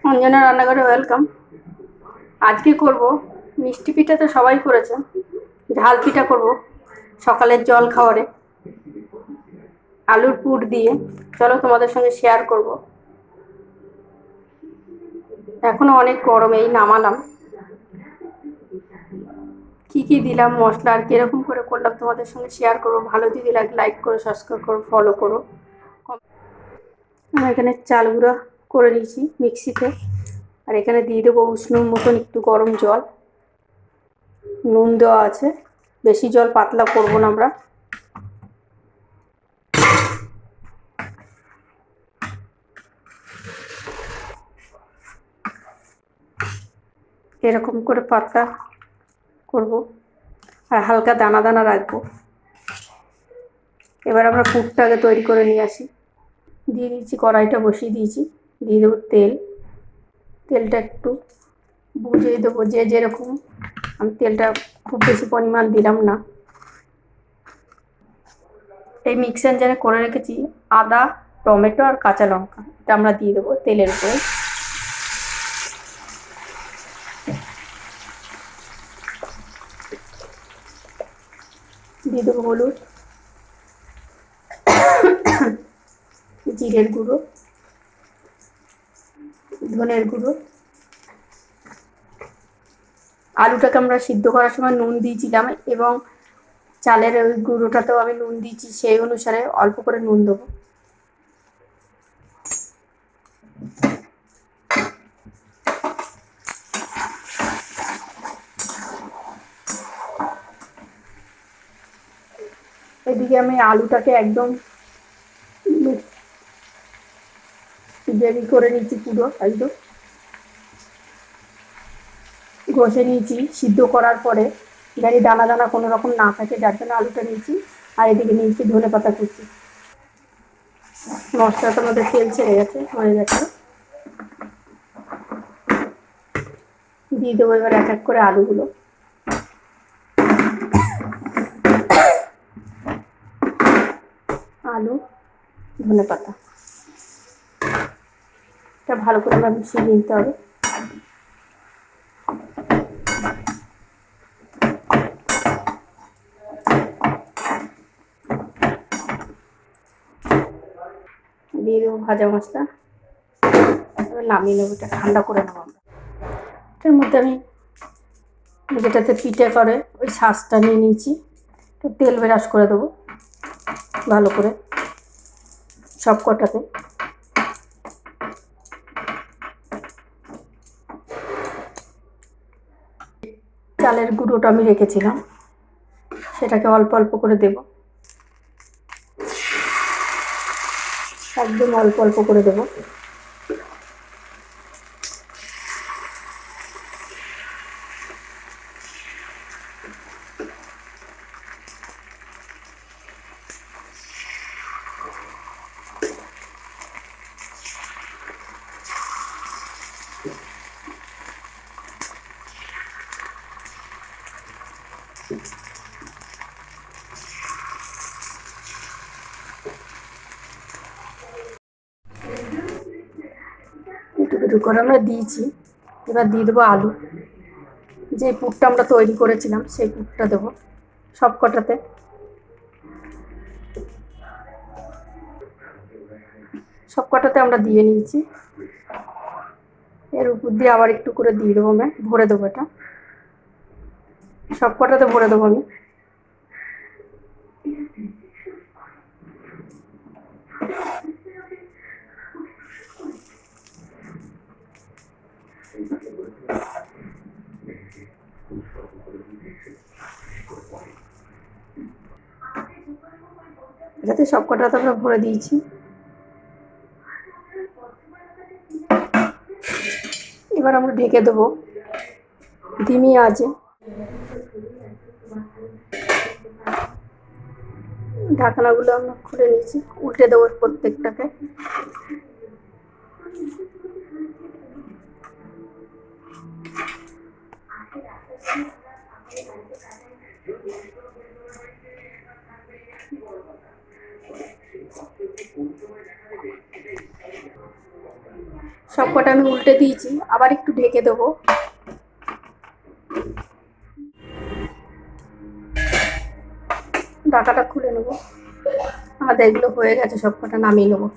অঞ্জনা রান্নাঘরে ওয়েলকাম। আজকে করব মিষ্টি পিঠা, তো সবাই করেছে। ঝাল পিঠা করব সকালের জল খাবারে আলুর পুর দিয়ে। চলো তোমাদের সঙ্গে শেয়ার করব। এখনো অনেক গরম, এই নামালাম। কি কি দিলাম মশলা আর কিরকম করে করলাম তোমাদের সঙ্গে শেয়ার করব। ভালো যদি লাগে লাইক করো, সাবস্ক্রাইব করো, ফলো করো। আমি এখানে চাল গুঁড়া করে নিয়েছি মিক্সিতে, আর এখানে দিয়ে দেবো উষ্ণ মতন একটু গরম জল। নুন দেওয়া আছে, বেশি জল পাতলা করবো না আমরা। এরকম করে পাতলা করব আর হালকা দানা দানা রাখবো। এবার আমরা পুরটাকে তৈরি করে নিয়ে আসি। দিয়ে দিয়েছি, কড়াইটা বসিয়ে দিয়েছি। দিয়ে দেবো তেল। তেলটা একটু বুঝিয়ে দেবো যে যেরকম। আমি তেলটা খুব বেশি পরিমাণ দিলাম না। এই মিক্সার জারে করে রেখেছি আদা, টমেটো আর কাঁচা লঙ্কা, এটা আমরা দিয়ে দেবো তেলের উপরে। দিয়ে দেবো হলুদ, জিরের গুঁড়ো, ধনের গুঁড়ো। আলুটাকে আমরা সিদ্ধ করার সময় নুন দিয়েছিলাম, এবং চালের ওই গুঁড়োটাতেও আমি নুন দিয়েছি, সেই অনুসারে অল্প করে নুন দেবো। এদিকে আমি আলুটাকে একদম গ্রেভি করে নিয়েছি, পুরো একদম ঘষে নিয়েছি সিদ্ধ করার পরে, যাতে দানা দানা কোনো রকম না থাকে, যার জন্য আলুটা নিয়েছি। আর এদিকে নিয়েছি ধনে পাতা কুচি। মশলাটার মধ্যে তেল ছেড়ে গেছে, হয়ে গেছে। দিয়ে দেবো এবার এক এক করে আলুগুলো। আলু, ধনে পাতা, এটা ভালো করে আমরা মিশিয়ে নিতে হবে। দিয়ে দেবো ভাজা মশলা। এবার নামিয়ে নেবো, এটা ঠান্ডা করে নেবো আমরা। এটার মধ্যে আমি যেটাতে পিঠে করে ওই শাঁসটা নিয়ে নিয়েছি, একটু তেল ব্রাশ করে দেবো ভালো করে সব কটাতে। চালের গুঁড়োটা আমি রেখেছিলাম, সেটাকে অল্প অল্প করে দেব, একদম অল্প অল্প করে দেবো। একটু একটু করে আমরা দিয়েছি। এবার দিয়ে দেবো আলু, যে পুরটা আমরা তৈরি করেছিলাম সেই পুরটা দেবো সব কটাতে। সব কটাতে আমরা দিয়ে নিয়েছি। এর উপর দিয়ে আবার একটু করে দিয়ে দেবো, আমি ভরে দেবো, এটা সব কটাতে ভরে দেবো আমি। এটাতে সব কটাতে আমরা ভরে দিয়েছি। এবার আমরা ঢেকে দেবো ধিমি আঁচে। ঢাকনাগুলো আমরা খুলে নিয়েছি, উল্টে দেবো প্রত্যেকটাকে। সব কটা আমি উল্টে দিয়েছি, আবার একটু ঢেকে দেবো। ঢাকাটা খুলে নেবো। আমাদের এগুলো হয়ে গেছে, সব কটা নামিয়ে নেবো।